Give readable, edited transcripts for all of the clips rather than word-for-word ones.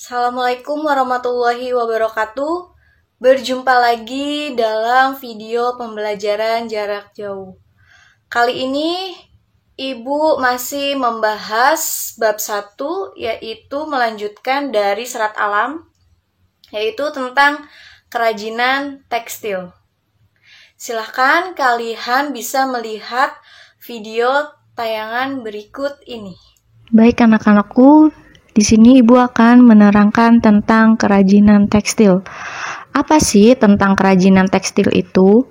Assalamualaikum warahmatullahi wabarakatuh. Berjumpa lagi dalam video pembelajaran jarak jauh. Kali ini Ibu masih membahas bab 1, yaitu melanjutkan dari serat alam, yaitu tentang kerajinan tekstil. Silahkan kalian bisa melihat video tayangan berikut ini. Baik anak-anakku, di sini Ibu akan menerangkan tentang kerajinan tekstil. Apa sih tentang kerajinan tekstil itu?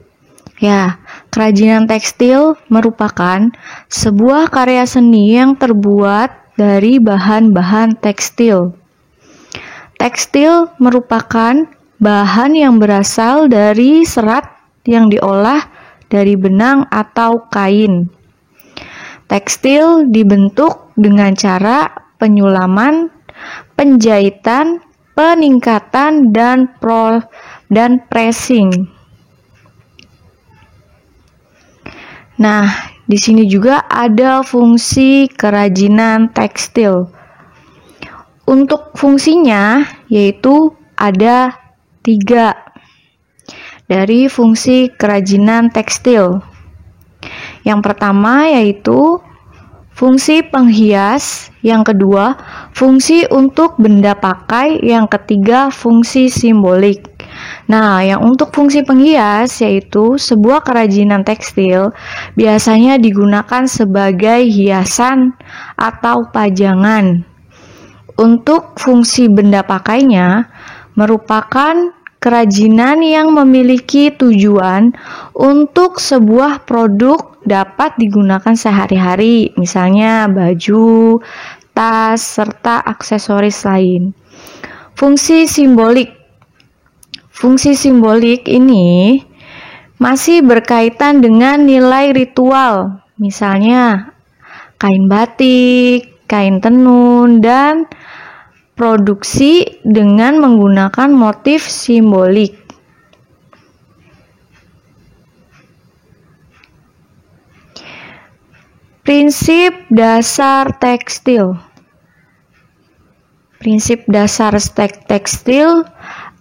Ya, kerajinan tekstil merupakan sebuah karya seni yang terbuat dari bahan-bahan tekstil. Tekstil merupakan bahan yang berasal dari serat yang diolah dari benang atau kain. Tekstil dibentuk dengan cara penyulaman, penjahitan, peningkatan, dan pressing. Nah, di sini juga ada fungsi kerajinan tekstil. Untuk fungsinya yaitu ada 3 dari fungsi kerajinan tekstil. Yang pertama yaitu fungsi penghias, yang kedua fungsi untuk benda pakai, yang ketiga fungsi simbolik. Nah, yang untuk fungsi penghias yaitu sebuah kerajinan tekstil biasanya digunakan sebagai hiasan atau pajangan. Untuk fungsi benda pakainya merupakan kerajinan yang memiliki tujuan untuk sebuah produk dapat digunakan sehari-hari, misalnya baju, tas, serta aksesoris lain. Fungsi simbolik. Fungsi simbolik ini masih berkaitan dengan nilai ritual, misalnya kain batik, kain tenun, dan produksi dengan menggunakan motif simbolik. Prinsip dasar tekstil. Prinsip dasar tekstil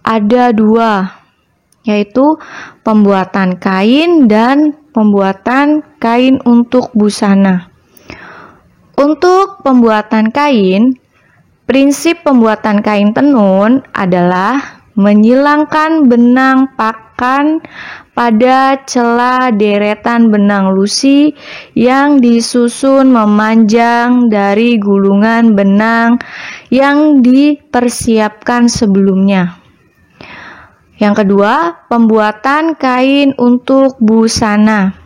ada 2, yaitu pembuatan kain dan pembuatan kain untuk busana. Untuk pembuatan kain, prinsip pembuatan kain tenun adalah menyilangkan benang pakan pada celah deretan benang lusi yang disusun memanjang dari gulungan benang yang dipersiapkan sebelumnya. Yang kedua, pembuatan kain untuk busana.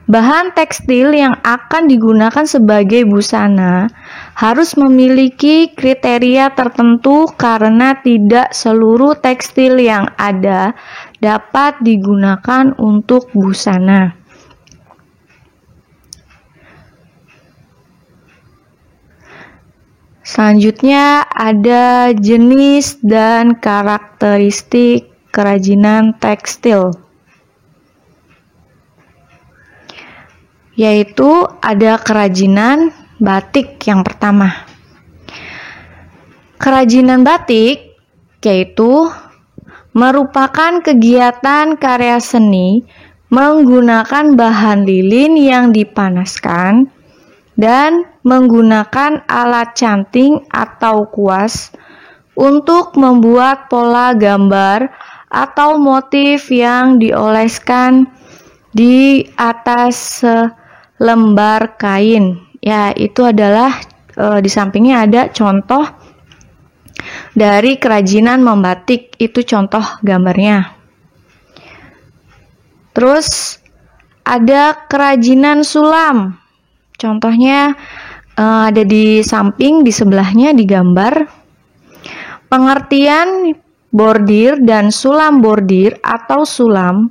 Bahan tekstil yang akan digunakan sebagai busana harus memiliki kriteria tertentu karena tidak seluruh tekstil yang ada dapat digunakan untuk busana. Selanjutnya ada jenis dan karakteristik kerajinan tekstil, yaitu ada kerajinan batik yang pertama. Kerajinan batik yaitu merupakan kegiatan karya seni menggunakan bahan lilin yang dipanaskan dan menggunakan alat canting atau kuas untuk membuat pola gambar atau motif yang dioleskan di atas lembar kain. Ya, itu adalah di sampingnya ada contoh dari kerajinan membatik, itu contoh gambarnya. Terus ada kerajinan sulam. Contohnya ada di samping, di sebelahnya digambar. Pengertian bordir dan sulam bordir atau sulam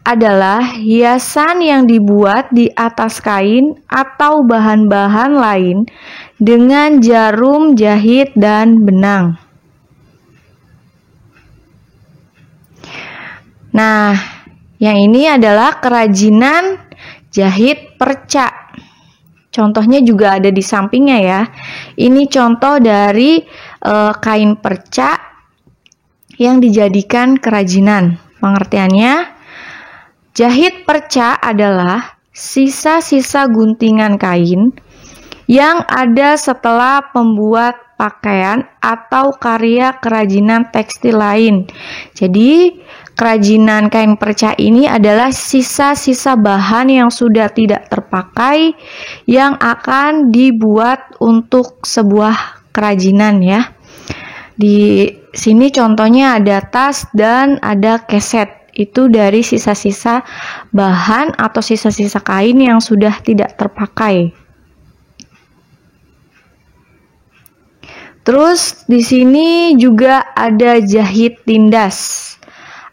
adalah hiasan yang dibuat di atas kain atau bahan-bahan lain dengan jarum jahit dan benang. Nah, yang ini adalah kerajinan jahit perca. Contohnya juga ada di sampingnya ya. Ini contoh dari kain perca yang dijadikan kerajinan. Pengertiannya, jahit perca adalah sisa-sisa guntingan kain yang ada setelah pembuat pakaian atau karya kerajinan tekstil lain. Jadi, kerajinan kain perca ini adalah sisa-sisa bahan yang sudah tidak terpakai yang akan dibuat untuk sebuah kerajinan ya. Di sini contohnya ada tas dan ada keset. Itu dari sisa-sisa bahan atau sisa-sisa kain yang sudah tidak terpakai. Terus di sini juga ada jahit tindas.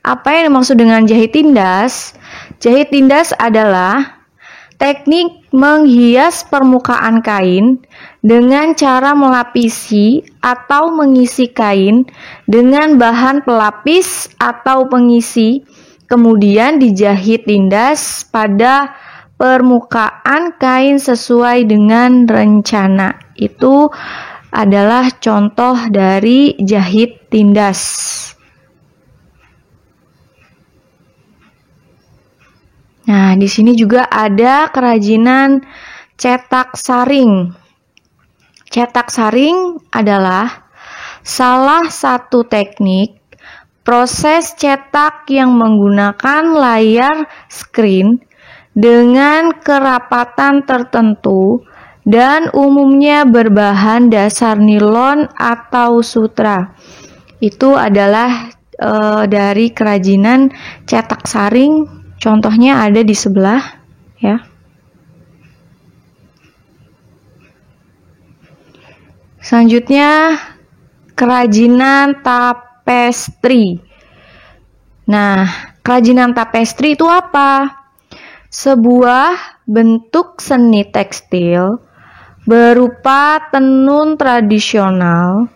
Apa yang dimaksud dengan jahit tindas? Jahit tindas adalah teknik menghias permukaan kain dengan cara melapisi atau mengisi kain dengan bahan pelapis atau pengisi, kemudian dijahit tindas pada permukaan kain sesuai dengan rencana. Itu adalah contoh dari jahit tindas. Nah, di sini juga ada kerajinan cetak saring. Cetak saring adalah salah satu teknik proses cetak yang menggunakan layar screen dengan kerapatan tertentu dan umumnya berbahan dasar nilon atau sutra. Itu adalah dari kerajinan cetak saring. Contohnya ada di sebelah ya. Selanjutnya kerajinan tapestri. Nah, kerajinan tapestri itu apa? Sebuah bentuk seni tekstil berupa tenun tradisional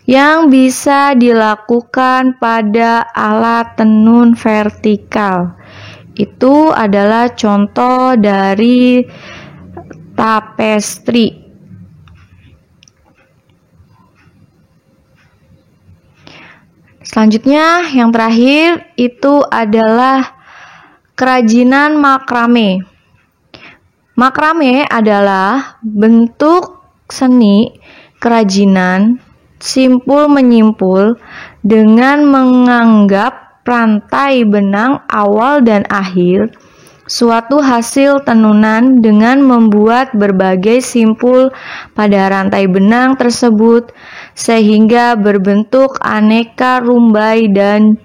yang bisa dilakukan pada alat tenun vertikal. Itu adalah contoh dari tapestri. Selanjutnya, yang terakhir itu adalah kerajinan makrame. Makrame adalah bentuk seni kerajinan simpul menyimpul dengan menganggap rantai benang awal dan akhir suatu hasil tenunan dengan membuat berbagai simpul pada rantai benang tersebut sehingga berbentuk aneka rumbai dan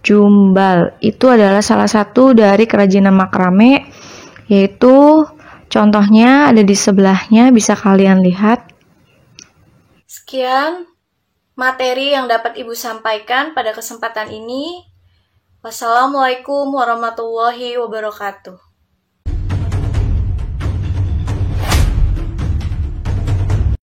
jumbal. Itu adalah salah satu dari kerajinan makrame, yaitu contohnya ada di sebelahnya, bisa kalian lihat. Sekian materi yang dapat Ibu sampaikan pada kesempatan ini. Wassalamualaikum warahmatullahi wabarakatuh.